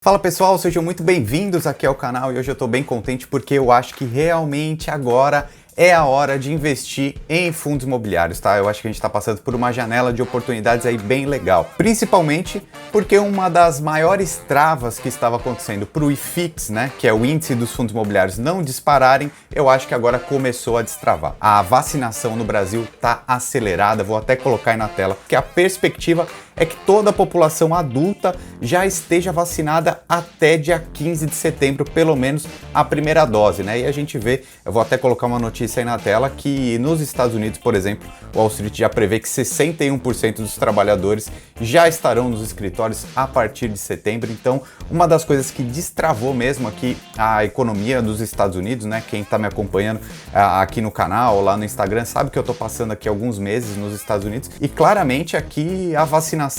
Fala pessoal, sejam muito bem-vindos aqui ao canal e hoje eu tô bem contente porque eu acho que realmente agora é a hora de investir em fundos imobiliários, tá? Eu acho que a gente está passando por uma janela de oportunidades aí bem legal. Principalmente porque uma das maiores travas que estava acontecendo para o IFIX, né, que é o índice dos fundos imobiliários, não dispararem, eu acho que agora começou a destravar. A vacinação no Brasil tá acelerada, vou até colocar aí na tela, que a perspectiva é que toda a população adulta já esteja vacinada até dia 15 de setembro, pelo menos a primeira dose, né? E a gente vê, eu vou até colocar uma notícia aí na tela, que nos Estados Unidos, por exemplo, o Wall Street já prevê que 61% dos trabalhadores já estarão nos escritórios a partir de setembro. Então, uma das coisas que destravou mesmo aqui a economia dos Estados Unidos, né? Quem está me acompanhando aqui no canal ou lá no Instagram sabe que eu estou passando aqui alguns meses nos Estados Unidos e claramente aqui a vacinação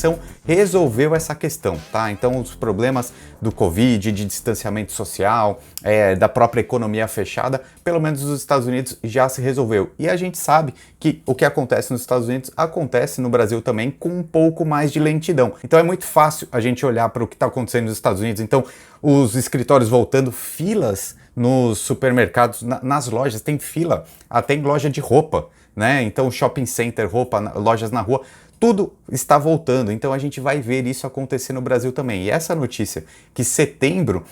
resolveu essa questão, tá? Então os problemas do Covid, de distanciamento social, da própria economia fechada, pelo menos nos Estados Unidos já se resolveu. E a gente sabe que o que acontece nos Estados Unidos acontece no Brasil também com um pouco mais de lentidão. Então é muito fácil a gente olhar para o que está acontecendo nos Estados Unidos. Então os escritórios voltando, filas nos supermercados, nas lojas, tem fila, até em loja de roupa, né? Então shopping center, roupa, lojas na rua, tudo está voltando, então a gente vai ver isso acontecer no Brasil também. E essa notícia que setembro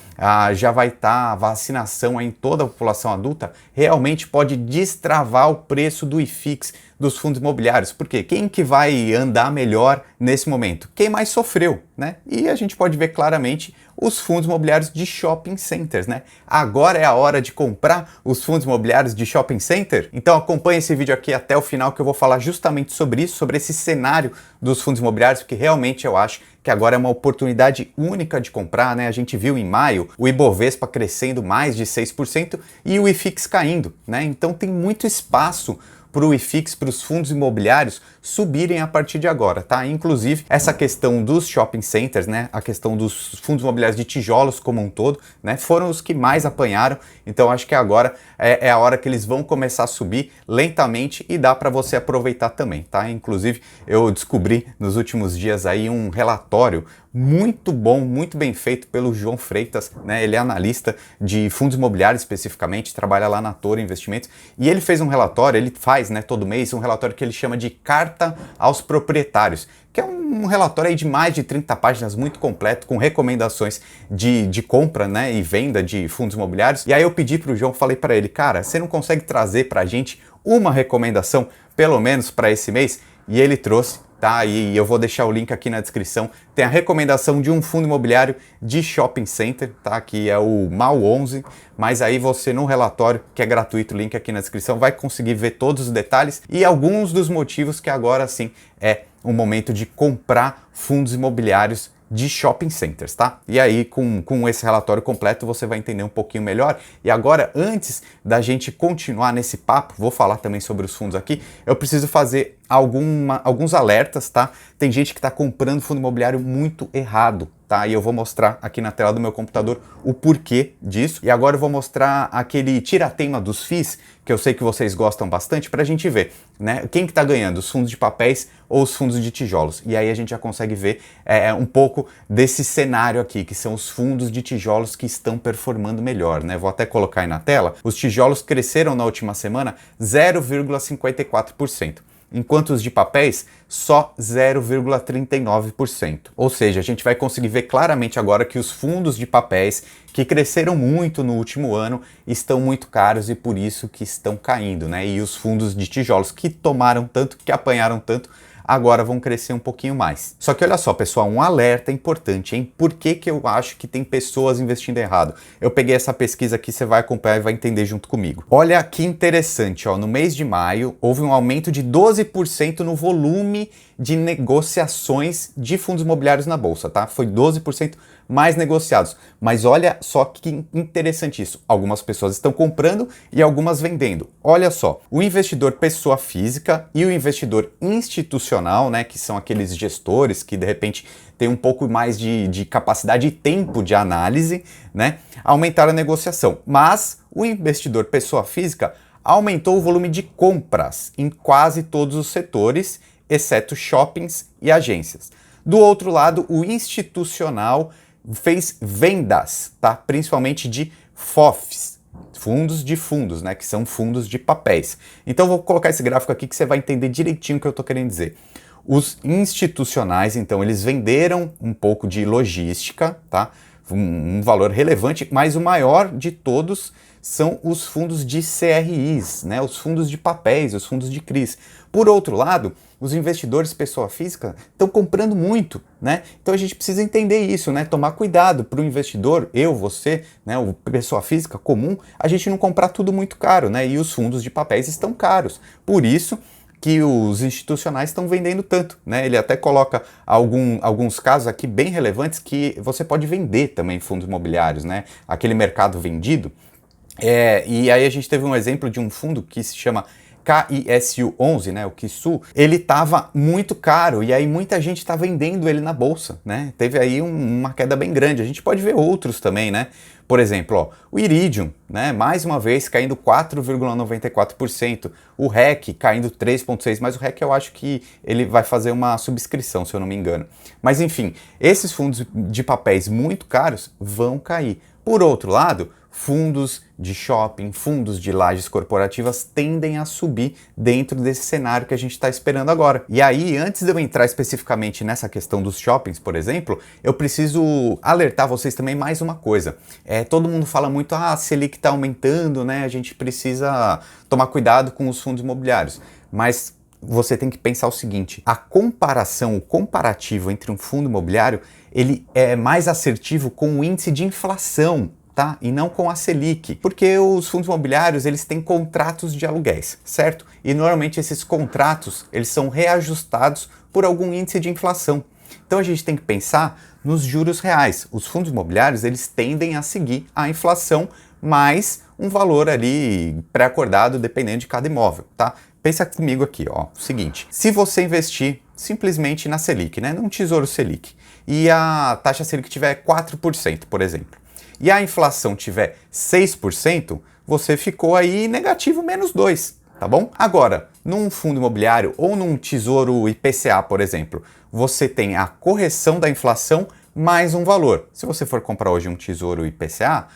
já vai estar a vacinação em toda a população adulta, realmente pode destravar o preço do IFIX dos fundos imobiliários. Porque quem que vai andar melhor nesse momento? Quem mais sofreu, né? E a gente pode ver claramente os fundos imobiliários de shopping centers, né? Agora é a hora de comprar os fundos imobiliários de shopping center? Então acompanhe esse vídeo aqui até o final que eu vou falar justamente sobre isso, sobre esse cenário dos fundos imobiliários, porque realmente eu acho que agora é uma oportunidade única de comprar, né? A gente viu em maio o Ibovespa crescendo mais de 6% e o IFIX caindo, né? Então tem muito espaço para o IFIX, para os fundos imobiliários subirem a partir de agora, tá? Inclusive, essa questão dos shopping centers, né? A questão dos fundos imobiliários de tijolos como um todo, né? Foram os que mais apanharam, então acho que agora é a hora que eles vão começar a subir lentamente e dá para você aproveitar também, tá? Inclusive, eu descobri nos últimos dias aí um relatório muito bom, muito bem feito pelo João Freitas, né? Ele é analista de fundos imobiliários especificamente, trabalha lá na Toro Investimentos, e ele fez um relatório, ele faz, né, todo mês, um relatório que ele chama de Carta aos Proprietários, que é um relatório aí de mais de 30 páginas, muito completo, com recomendações de compra, né, e venda de fundos imobiliários. E aí eu pedi para o João, falei para ele, cara, você não consegue trazer para a gente uma recomendação, pelo menos para esse mês? E ele trouxe, tá? E eu vou deixar o link aqui na descrição. Tem a recomendação de um fundo imobiliário de shopping center, tá? Que é o MAL 11, mas aí você no relatório, que é gratuito, link aqui na descrição, vai conseguir ver todos os detalhes e alguns dos motivos que agora sim é o momento de comprar fundos imobiliários de shopping centers, tá? E aí, com esse relatório completo, você vai entender um pouquinho melhor. E agora, antes da gente continuar nesse papo, vou falar também sobre os fundos aqui, eu preciso fazer alguns alertas, tá? Tem gente que está comprando fundo imobiliário muito errado, tá? E eu vou mostrar aqui na tela do meu computador o porquê disso. E agora eu vou mostrar aquele tira-teima dos FIIs, que eu sei que vocês gostam bastante, para a gente ver, né? Quem que está ganhando, os fundos de papéis ou os fundos de tijolos. E aí a gente já consegue ver um pouco desse cenário aqui, que são os fundos de tijolos que estão performando melhor, né? Vou até colocar aí na tela. Os tijolos cresceram na última semana 0,54%. Enquanto os de papéis, só 0,39%. Ou seja, a gente vai conseguir ver claramente agora que os fundos de papéis, que cresceram muito no último ano, estão muito caros e por isso que estão caindo, né? E os fundos de tijolos que tomaram tanto, que apanharam tanto, agora vão crescer um pouquinho mais. Só que olha só, pessoal, um alerta importante, hein? Por que que eu acho que tem pessoas investindo errado? Eu peguei essa pesquisa aqui, você vai acompanhar e vai entender junto comigo. Olha que interessante, ó, no mês de maio houve um aumento de 12% no volume de negociações de fundos imobiliários na bolsa, tá? Foi 12% mais negociados. Mas olha só que interessante isso. Algumas pessoas estão comprando e algumas vendendo. Olha só, o investidor pessoa física e o investidor institucional, né, que são aqueles gestores que de repente têm um pouco mais de capacidade e tempo de análise, né, aumentaram a negociação. Mas o investidor pessoa física aumentou o volume de compras em quase todos os setores, exceto shoppings e agências. Do outro lado, o institucional fez vendas, tá? Principalmente de FOFs, fundos de fundos, né? Que são fundos de papéis. Então vou colocar esse gráfico aqui que você vai entender direitinho o que eu estou querendo dizer. Os institucionais, então, eles venderam um pouco de logística, tá? Um valor relevante, mas o maior de todos são os fundos de CRIs, né? Os fundos de papéis, os fundos de CRIs. Por outro lado, os investidores pessoa física estão comprando muito, né? Então a gente precisa entender isso, né? Tomar cuidado para o investidor, eu, você, né? O pessoa física comum, a gente não comprar tudo muito caro, né? E os fundos de papéis estão caros. Por isso que os institucionais estão vendendo tanto, né? Ele até coloca alguns casos aqui bem relevantes que você pode vender também fundos imobiliários, né? Aquele mercado vendido. E aí a gente teve um exemplo de um fundo que se chama KISU11, né, o KISU, ele estava muito caro e aí muita gente está vendendo ele na bolsa, né? Teve aí uma queda bem grande. A gente pode ver outros também, né? Por exemplo, ó, o Iridium, né, mais uma vez caindo 4,94%, o REC caindo 3,6%, mas o REC eu acho que ele vai fazer uma subscrição, se eu não me engano. Mas enfim, esses fundos de papéis muito caros vão cair. Por outro lado, fundos de shopping, fundos de lajes corporativas tendem a subir dentro desse cenário que a gente está esperando agora. E aí, antes de eu entrar especificamente nessa questão dos shoppings, por exemplo, eu preciso alertar vocês também mais uma coisa. Todo mundo fala muito, a Selic está aumentando, né? A gente precisa tomar cuidado com os fundos imobiliários. Mas você tem que pensar o seguinte, a comparação, o comparativo entre um fundo imobiliário, ele é mais assertivo com o índice de inflação, tá? E não com a Selic, porque os fundos imobiliários eles têm contratos de aluguéis, certo? E normalmente esses contratos eles são reajustados por algum índice de inflação. Então a gente tem que pensar nos juros reais. Os fundos imobiliários eles tendem a seguir a inflação mais um valor ali pré-acordado dependendo de cada imóvel, tá? Pensa comigo aqui, ó, o seguinte, se você investir simplesmente na Selic, né, num Tesouro Selic, e a taxa Selic tiver 4%, por exemplo, e a inflação tiver 6%, você ficou aí negativo menos 2%, tá bom? Agora, num fundo imobiliário ou num tesouro IPCA, por exemplo, você tem a correção da inflação mais um valor. Se você for comprar hoje um tesouro IPCA,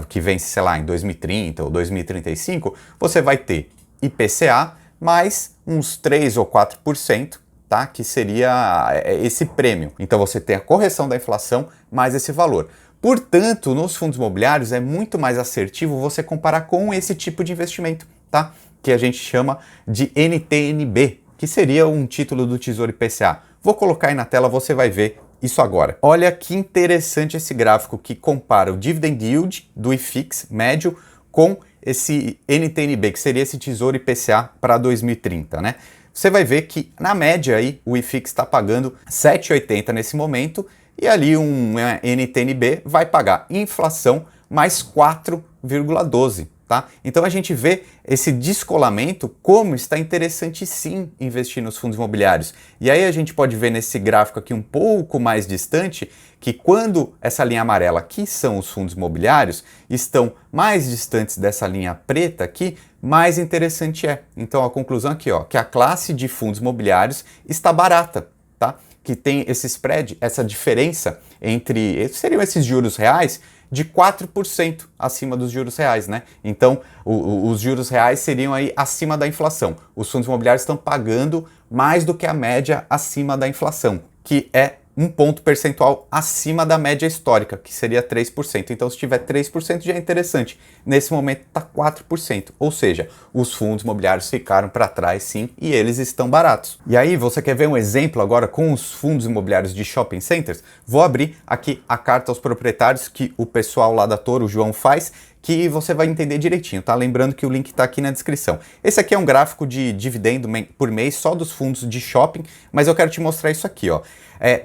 que vence, sei lá, em 2030 ou 2035, você vai ter IPCA mais uns 3 ou 4%, tá? Que seria esse prêmio. Então você tem a correção da inflação mais esse valor. Portanto, nos fundos imobiliários é muito mais assertivo você comparar com esse tipo de investimento, tá? Que a gente chama de NTNB, que seria um título do Tesouro IPCA. Vou colocar aí na tela, você vai ver isso agora. Olha que interessante esse gráfico que compara o Dividend Yield do IFIX médio com esse NTNB, que seria esse Tesouro IPCA para 2030, né? Você vai ver que, na média, aí, o IFIX está pagando 7,80 nesse momento, e ali um NTNB vai pagar inflação mais 4,12, tá? Então a gente vê esse descolamento, como está interessante sim investir nos fundos imobiliários. E aí a gente pode ver nesse gráfico aqui um pouco mais distante, que quando essa linha amarela, que são os fundos imobiliários, estão mais distantes dessa linha preta aqui, mais interessante é. Então a conclusão aqui, ó, que a classe de fundos imobiliários está barata, tá? Que tem esse spread, essa diferença entre, seriam esses juros reais, de 4% acima dos juros reais, né? Então, os juros reais seriam aí acima da inflação. Os fundos imobiliários estão pagando mais do que a média acima da inflação, que é um ponto percentual acima da média histórica, que seria 3%. Então, se tiver 3% já é interessante. Nesse momento está 4%, ou seja, os fundos imobiliários ficaram para trás sim e eles estão baratos. E aí, você quer ver um exemplo agora com os fundos imobiliários de shopping centers? Vou abrir aqui a carta aos proprietários que o pessoal lá da Toro, o João, faz, que você vai entender direitinho, tá? Lembrando que o link está aqui na descrição. Esse aqui é um gráfico de dividendo por mês só dos fundos de shopping, mas eu quero te mostrar isso aqui, ó.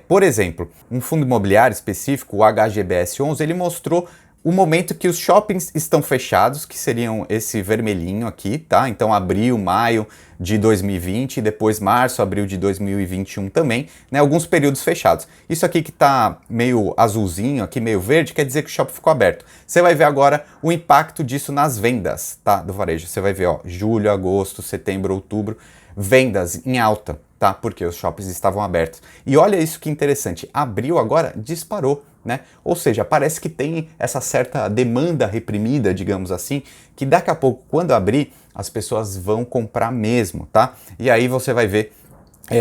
Por exemplo, um fundo imobiliário específico, o HGBS11, ele mostrou o momento que os shoppings estão fechados, que seriam esse vermelhinho aqui, tá? Então abril, maio de 2020, depois março, abril de 2021 também, né? Alguns períodos fechados. Isso aqui que tá meio azulzinho, aqui meio verde, quer dizer que o shopping ficou aberto. Você vai ver agora o impacto disso nas vendas, tá? Do varejo. Você vai ver, ó, julho, agosto, setembro, outubro, vendas em alta, tá? Porque os shoppings estavam abertos. E olha isso que interessante, abril agora disparou, né? Ou seja, parece que tem essa certa demanda reprimida, digamos assim, que daqui a pouco, quando abrir, as pessoas vão comprar mesmo, tá? E aí você vai ver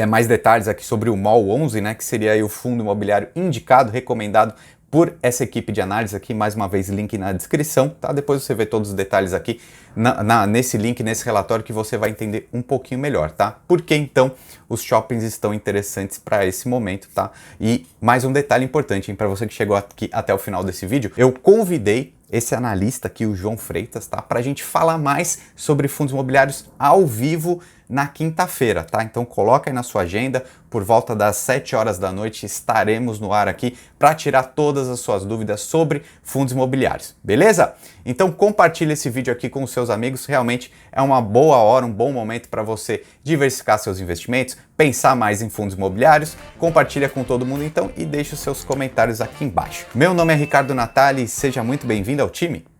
mais detalhes aqui sobre o MOL 11, né, que seria aí o fundo imobiliário indicado, recomendado por essa equipe de análise aqui, mais uma vez link na descrição, tá? Depois você vê todos os detalhes aqui nesse link, nesse relatório, que você vai entender um pouquinho melhor, tá? Por que então os shoppings estão interessantes para esse momento, tá? E mais um detalhe importante, para você que chegou aqui até o final desse vídeo, eu convidei esse analista aqui, o João Freitas, tá? Para a gente falar mais sobre fundos imobiliários ao vivo na quinta-feira, tá? Então coloca aí na sua agenda, por volta das 7 horas da noite estaremos no ar aqui para tirar todas as suas dúvidas sobre fundos imobiliários, beleza? Então compartilhe esse vídeo aqui com os seus amigos, realmente é uma boa hora, um bom momento para você diversificar seus investimentos, pensar mais em fundos imobiliários, compartilha com todo mundo então e deixe os seus comentários aqui embaixo. Meu nome é Ricardo Natali e seja muito bem-vindo ao time.